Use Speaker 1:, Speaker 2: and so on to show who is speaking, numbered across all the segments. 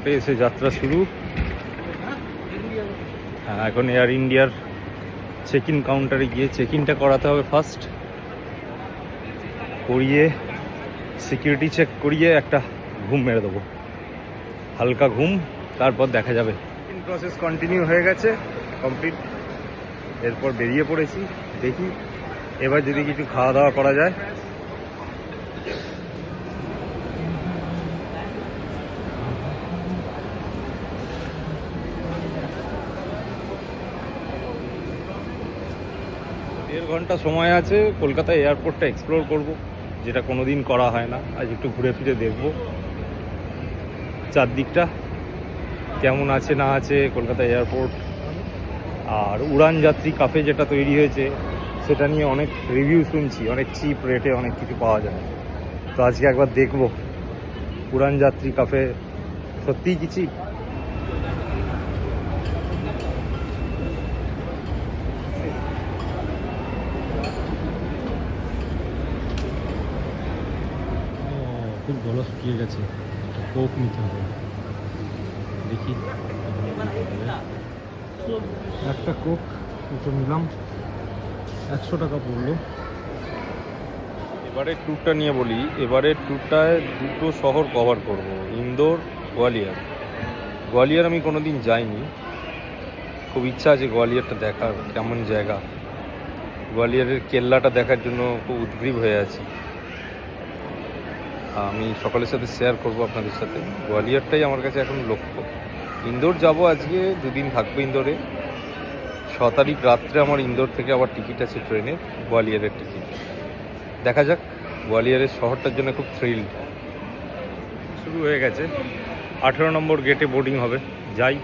Speaker 1: এয়ারপোর্টে এসে যাত্রা শুরু। হ্যাঁ, এখন এয়ার ইন্ডিয়ার চেক ইন কাউন্টারে গিয়ে চেক ইনটা করাতে হবে ফার্স্ট, করিয়ে সিকিউরিটি চেক করিয়ে একটা ঘুম মেরে দেবো, হালকা ঘুম, তারপর দেখা যাবে। চেক ইন প্রসেস কন্টিনিউ হয়ে গেছে, কমপ্লিট। এরপর বেরিয়ে পড়েছি, দেখি এবার যদি কিছু খাওয়া দাওয়া করা যায়। দেড় ঘন্টা সময় আছে, কলকাতা এয়ারপোর্টটা এক্সপ্লোর করব, যেটা কোনো দিন করা হয় না। আজ একটু ঘুরে ফিরে দেখব চারদিকটা কেমন আছে না আছে কলকাতা এয়ারপোর্ট। আর উড়ান যাত্রী কাফে যেটা তৈরি হয়েছে সেটা নিয়ে অনেক রিভিউ শুনছি, অনেক চিপ রেটে অনেক কিছু পাওয়া যায়। তো আজকে একবার দেখব উড়ান যাত্রী কাফে সত্যিই কি চিপ। খুব গলা শুকিয়ে গেছে, একটা কোক নিতে হবে, দেখি। একটা কোক দুটো নিলাম, 100 টাকা পড়লো। এবারের ট্যুরটা নিয়ে বলি, এবারের ট্যুরটায় দুটো শহর কভার করব, ইন্দোর, গোয়ালিয়র। গোয়ালিয়র আমি কোনোদিন যাইনি, খুব ইচ্ছা আছে গোয়ালিয়রটা দেখার, কেমন জায়গা। গোয়ালিয়রের কেল্লাটা দেখার জন্য খুব উদ্গ্রীব হয়ে আছি। আমি সকলের সাথে শেয়ার করব আপনাদের সাথে। গোয়ালিয়রটাই আমার কাছে এখন লক্ষ্য। ইন্দোর যাব আজকে, 2 দিন থাকবো ইন্দোরে। 6 তারিখ রাত্রে আমার ইন্দোর থেকে আবার টিকিট আছে ট্রেনের, গোয়ালিয়রের টিকিট। দেখা যাক, গোয়ালিয়রের শহরটার জন্য খুব থ্রিল্ড। শুরু হয়ে গেছে, 18 নম্বর গেটে বোর্ডিং হবে, যাই।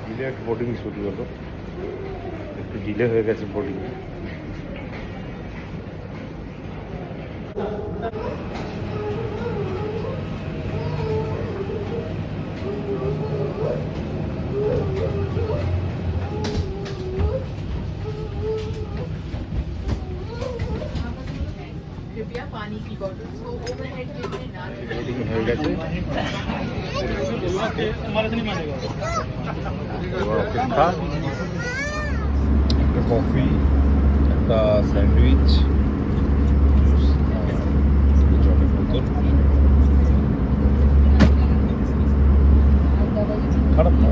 Speaker 1: ডিলেট বোর্ডিং শুরু হলো, একটু ডিলে হয়ে গেছে বোর্ডিং। বোর্ডিং হয়ে গেছে, এবার অপেক্ষা। একটা কফি, একটা স্যান্ডউইচ, জলের বোতল। খারাপ না।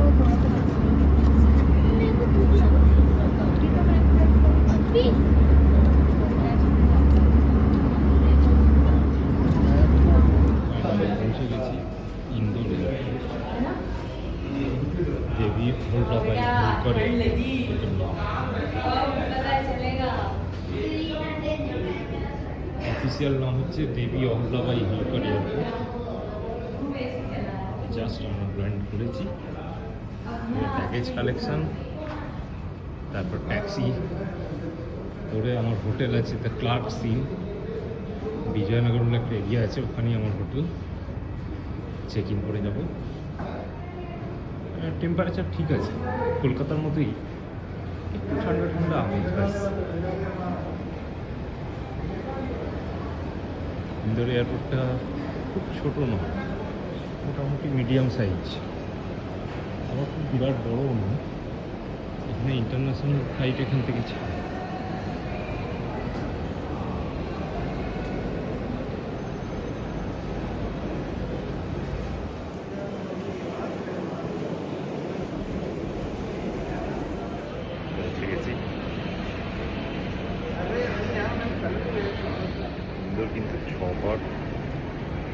Speaker 1: পৌঁছে গেছি ইন্দোর দেবী হোলকাবাই হোলকারে। অফিসিয়াল নাম হচ্ছে দেবী অহল্যাবাই হোলকার এয়ারপোর্ট। জাস্ট আমরা ল্যান্ড করেছি, প্যাকেজ কালেকশন, তারপর ট্যাক্সি করে আমার হোটেল আছে দ্য ক্লার্ক সিন, বিজয়নগর বলে একটা এরিয়া আছে, ওখানেই আমার হোটেল। চেক ইন করে যাব। টেম্পারেচার ঠিক আছে, কলকাতার মতোই, একটু ঠান্ডা ঠান্ডা আমেজ। ব্যাস। ইন্দোর এয়ারপোর্টটা খুব ছোটো নয়, মোটামুটি মিডিয়াম সাইজ, আবার খুব বিরাট বড়ও নয়। এখানে ইন্টারন্যাশনাল ফ্লাইট এখান থেকে ছাড়ে। ইন্দোর কিন্তু 6বার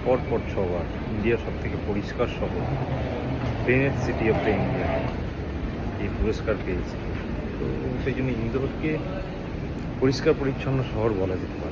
Speaker 1: পরপর 6বার ইন্ডিয়ার সব থেকে পরিষ্কার শহর, cleanest city of the India, এই পুরস্কার পেয়েছে। তো সেই জন্য ইন্দোরকে পরিষ্কার পরিচ্ছন্ন শহর বলা যেতে পারে।